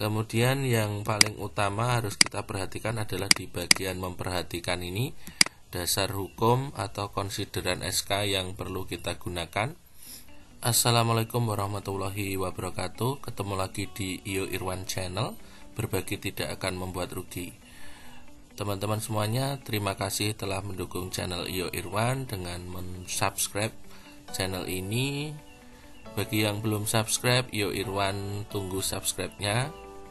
Kemudian yang paling utama harus kita perhatikan adalah di bagian memperhatikan ini, dasar hukum atau konsideran SK yang perlu kita gunakan. Assalamualaikum warahmatullahi wabarakatuh. Ketemu lagi di Iyo Irwan Channel. Berbagi tidak akan membuat rugi. Teman-teman semuanya, terima kasih telah mendukung channel Iyo Irwan dengan mensubscribe channel ini. Bagi yang belum subscribe, Iyo Irwan tunggu subscribe-nya,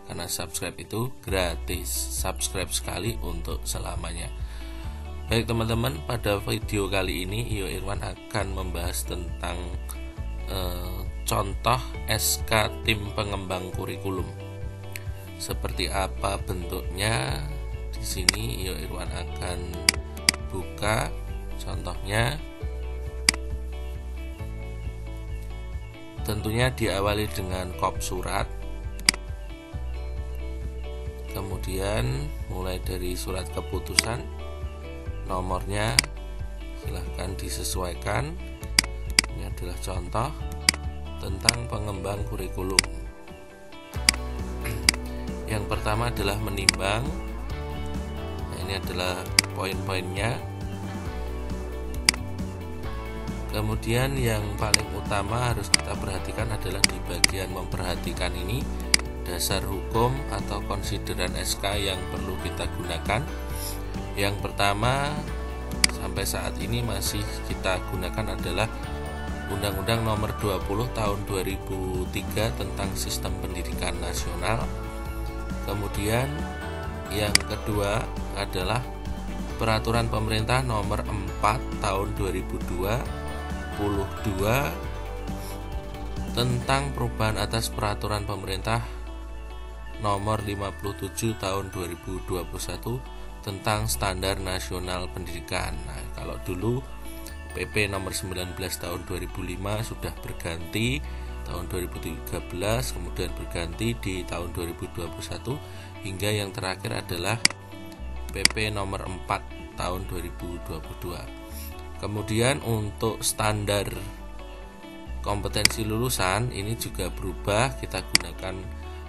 karena subscribe itu gratis. Subscribe sekali untuk selamanya. Baik teman-teman, pada video kali ini Iyo Irwan akan membahas tentang contoh SK tim pengembang kurikulum. Seperti apa bentuknya? Di sini Iyo Irwan akan buka contohnya. Tentunya diawali dengan kop surat, kemudian mulai dari surat keputusan, nomornya silahkan disesuaikan. Ini adalah contoh tentang pengembang kurikulum. Yang pertama adalah menimbang. Nah, ini adalah poin-poinnya. Kemudian yang paling utama harus kita perhatikan adalah di bagian memperhatikan ini, dasar hukum atau konsideran SK yang perlu kita gunakan. Yang pertama sampai saat ini masih kita gunakan adalah Undang-Undang Nomor 20 Tahun 2003 tentang Sistem Pendidikan Nasional. Kemudian yang kedua adalah Peraturan Pemerintah Nomor 4 Tahun 2022 tentang perubahan atas Peraturan Pemerintah Nomor 57 Tahun 2021 tentang Standar Nasional Pendidikan. Nah, kalau dulu PP Nomor 19 Tahun 2005 sudah berganti tahun 2013, kemudian berganti di tahun 2021, hingga yang terakhir adalah PP Nomor 4 Tahun 2022. Kemudian untuk standar kompetensi lulusan ini juga berubah. Kita gunakan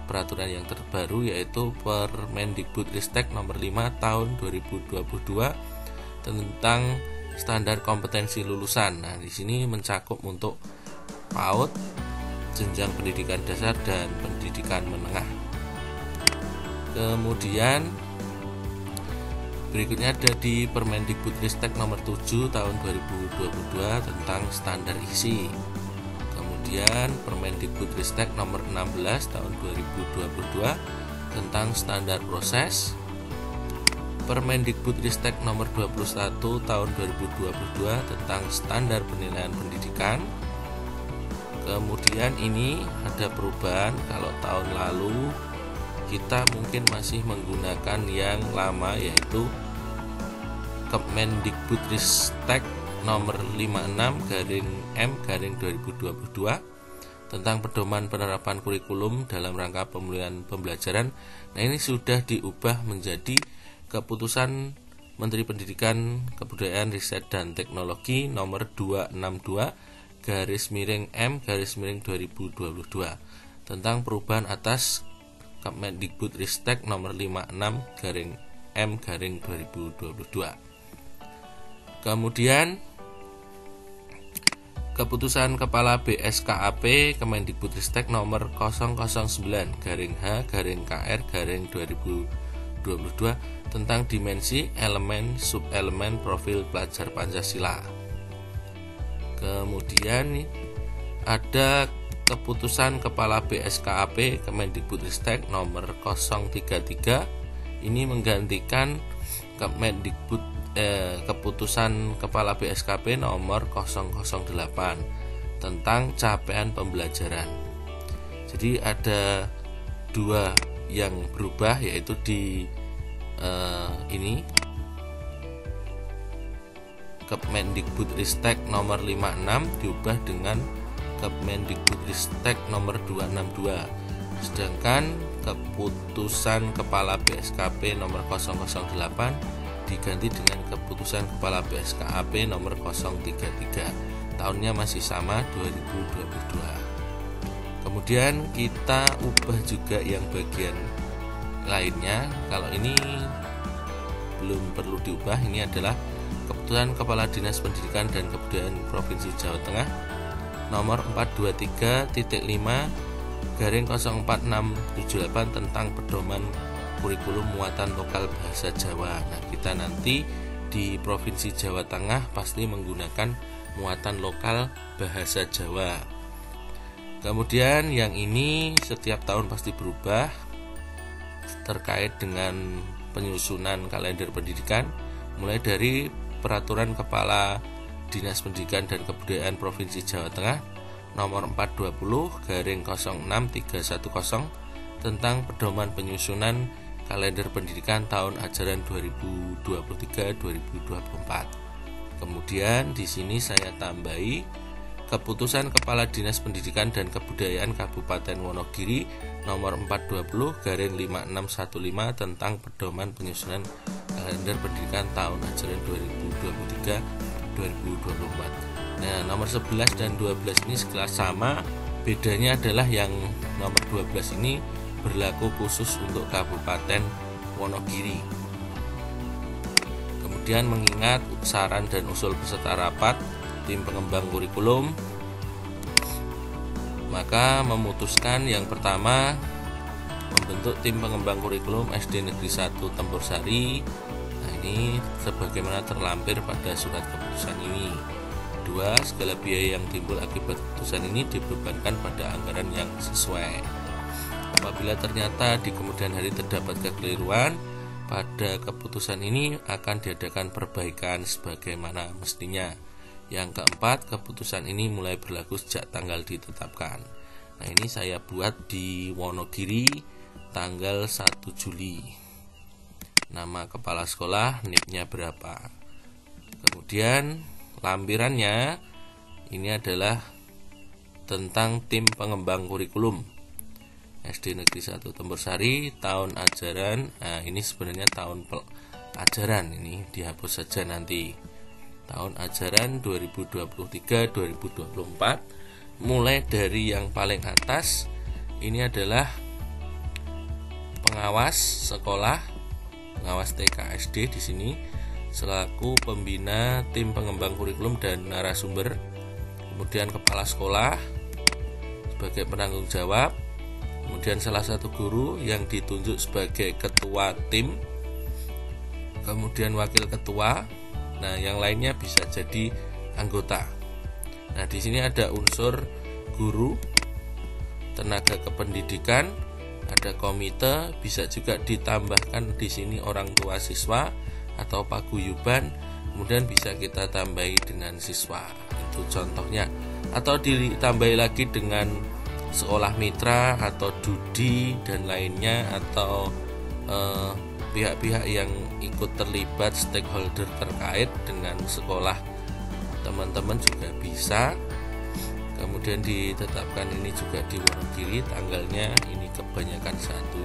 peraturan yang terbaru, yaitu Permendikbudristek Nomor 5 Tahun 2022 tentang standar kompetensi lulusan. Nah, di sini mencakup untuk PAUD, jenjang pendidikan dasar dan pendidikan menengah. Kemudian berikutnya ada di Permendikbudristek Nomor 7 Tahun 2022 tentang standar isi. Kemudian Permendikbudristek Nomor 16 Tahun 2022 tentang standar proses. Permendikbudristek Nomor 21 Tahun 2022 tentang standar penilaian pendidikan. Kemudian ini ada perubahan. Kalau tahun lalu kita mungkin masih menggunakan yang lama, yaitu Kemendikbudristek Nomor 56/M/2022 tentang pedoman penerapan kurikulum dalam rangka pemulihan pembelajaran. Nah, ini sudah diubah menjadi Keputusan Menteri Pendidikan, Kebudayaan, Riset dan Teknologi Nomor 262/M/2022 tentang perubahan atas Kemendikbudristek Nomor 56/M/2022. Kemudian Keputusan Kepala BSKAP Kemendikbudristek Nomor 009/H/KR/2022 tentang dimensi, elemen, subelemen profil pelajar Pancasila. Kemudian ada Keputusan Kepala BSKAP Kemendikbudristek Nomor 033. Ini menggantikan Keputusan Kepala BSKP Nomor 008 tentang capaian pembelajaran. Jadi ada dua yang berubah, yaitu di ini Kemendikbudristek Nomor 56 diubah dengan Kemendikbudristek Nomor 262. Sedangkan Keputusan Kepala BSKP Nomor 008 diganti dengan Keputusan Kepala BSKAP Nomor 033. Tahunnya masih sama, 2022. Kemudian kita ubah juga yang bagian lainnya. Kalau ini belum perlu diubah, ini adalah Keputusan Kepala Dinas Pendidikan dan Kebudayaan Provinsi Jawa Tengah nomor 423-5/04/0678 tentang pedoman kurikulum muatan lokal bahasa Jawa. Nah, kita nanti di Provinsi Jawa Tengah pasti menggunakan muatan lokal bahasa Jawa. Kemudian yang ini setiap tahun pasti berubah terkait dengan penyusunan kalender pendidikan, mulai dari Peraturan Kepala Dinas Pendidikan dan Kebudayaan Provinsi Jawa Tengah nomor 420/06-310 tentang pedoman penyusunan kalender pendidikan tahun ajaran 2023-2024. Kemudian di sini saya tambahi Keputusan Kepala Dinas Pendidikan dan Kebudayaan Kabupaten Wonogiri nomor 420/5615 tentang pedoman penyusunan kalender pendidikan tahun ajaran 2023-2024. Nah, nomor 11 dan 12 ini sekelas sama, bedanya adalah yang nomor 12 ini berlaku khusus untuk Kabupaten Wonogiri. Kemudian mengingat saran dan usul peserta rapat tim pengembang kurikulum, maka memutuskan yang pertama membentuk tim pengembang kurikulum SD Negeri 1 Tempur Sari. Nah, ini sebagaimana terlampir pada surat keputusan ini. 2. Segala biaya yang timbul akibat keputusan ini dibebankan pada anggaran yang sesuai. Apabila ternyata di kemudian hari terdapat kekeliruan pada keputusan ini, akan diadakan perbaikan sebagaimana mestinya. Yang keempat, keputusan ini mulai berlaku sejak tanggal ditetapkan. Nah, ini saya buat di Wonogiri tanggal 1 Juli. Nama kepala sekolah, NIP-nya berapa. Kemudian lampirannya ini adalah tentang tim pengembang kurikulum SD Negeri 1 Tempur Sari tahun ajaran. Nah, ini sebenarnya tahun ajaran, ini dihapus saja nanti. Tahun ajaran 2023-2024, mulai dari yang paling atas ini adalah pengawas sekolah, pengawas TK SD di sini selaku pembina tim pengembang kurikulum dan narasumber. Kemudian kepala sekolah sebagai penanggung jawab. Kemudian salah satu guru yang ditunjuk sebagai ketua tim. Kemudian wakil ketua. Nah, yang lainnya bisa jadi anggota. Nah, di sini ada unsur guru, tenaga kependidikan, ada komite, bisa juga ditambahkan di sini orang tua siswa atau paguyuban, kemudian bisa kita tambahi dengan siswa. Itu contohnya. Atau ditambahi lagi dengan sekolah mitra atau DUDI dan lainnya, atau pihak-pihak yang ikut terlibat, stakeholder terkait dengan sekolah teman-teman juga bisa. Kemudian ditetapkan ini juga di Wonogiri, tanggalnya ini kebanyakan 1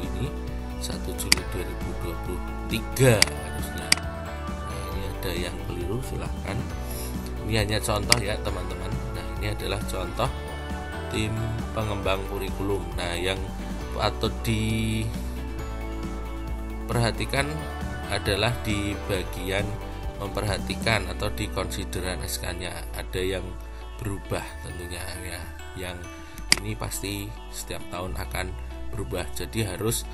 Juli 2023 harusnya. Nah, ini ada yang keliru, silahkan. Ini hanya contoh ya teman-teman. Nah, ini adalah contoh tim pengembang kurikulum. Nah, yang patut diperhatikan adalah di bagian memperhatikan atau di konsideran SK-nya ada yang berubah tentunya ya. Yang ini pasti setiap tahun akan berubah. Jadi harus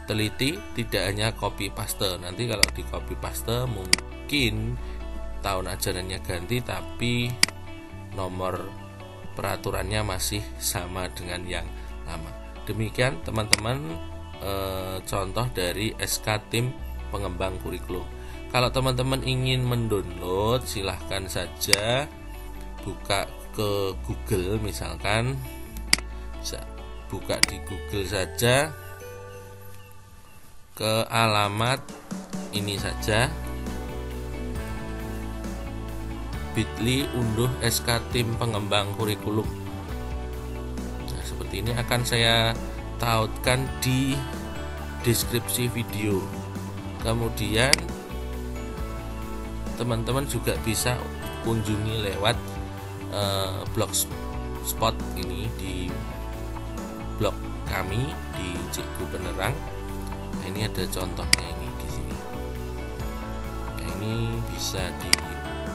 teliti, tidak hanya copy paste. Nanti kalau di copy paste mungkin tahun ajarannya ganti tapi nomor peraturannya masih sama dengan yang lama. Demikian teman-teman contoh dari SK tim pengembang kurikulum. Kalau teman-teman ingin mendownload, silahkan saja buka ke Google, misalkan bisa buka di Google saja ke alamat ini saja, bit.ly unduh SK tim pengembang kurikulum. Nah, seperti ini akan saya tautkan di deskripsi video. Kemudian teman-teman juga bisa kunjungi lewat spot ini di blog kami di Cikgu Penerang. Nah, ini ada contohnya ini di sini. Nah, ini bisa di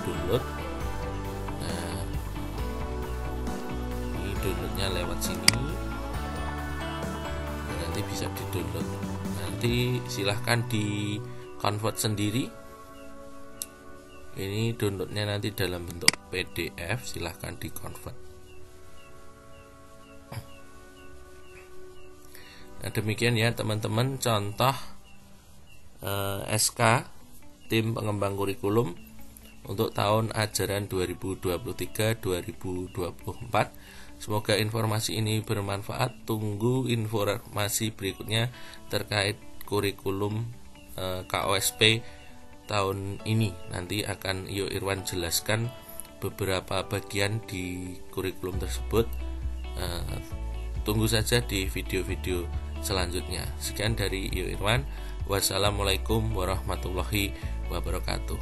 download. Nah, ini downloadnya lewat sini. Nah, nanti bisa di download. Nanti silahkan di convert sendiri. Ini downloadnya nanti dalam bentuk PDF, silahkan di convert. Nah, demikian ya teman-teman contoh SK tim pengembang kurikulum untuk tahun ajaran 2023-2024. Semoga informasi ini bermanfaat. Tunggu informasi berikutnya terkait kurikulum KOSP tahun ini. Nanti akan Iyo Irwan jelaskan beberapa bagian di kurikulum tersebut. Tunggu saja di video-video selanjutnya. Sekian dari Iyo Irwan. Wassalamualaikum warahmatullahi wabarakatuh.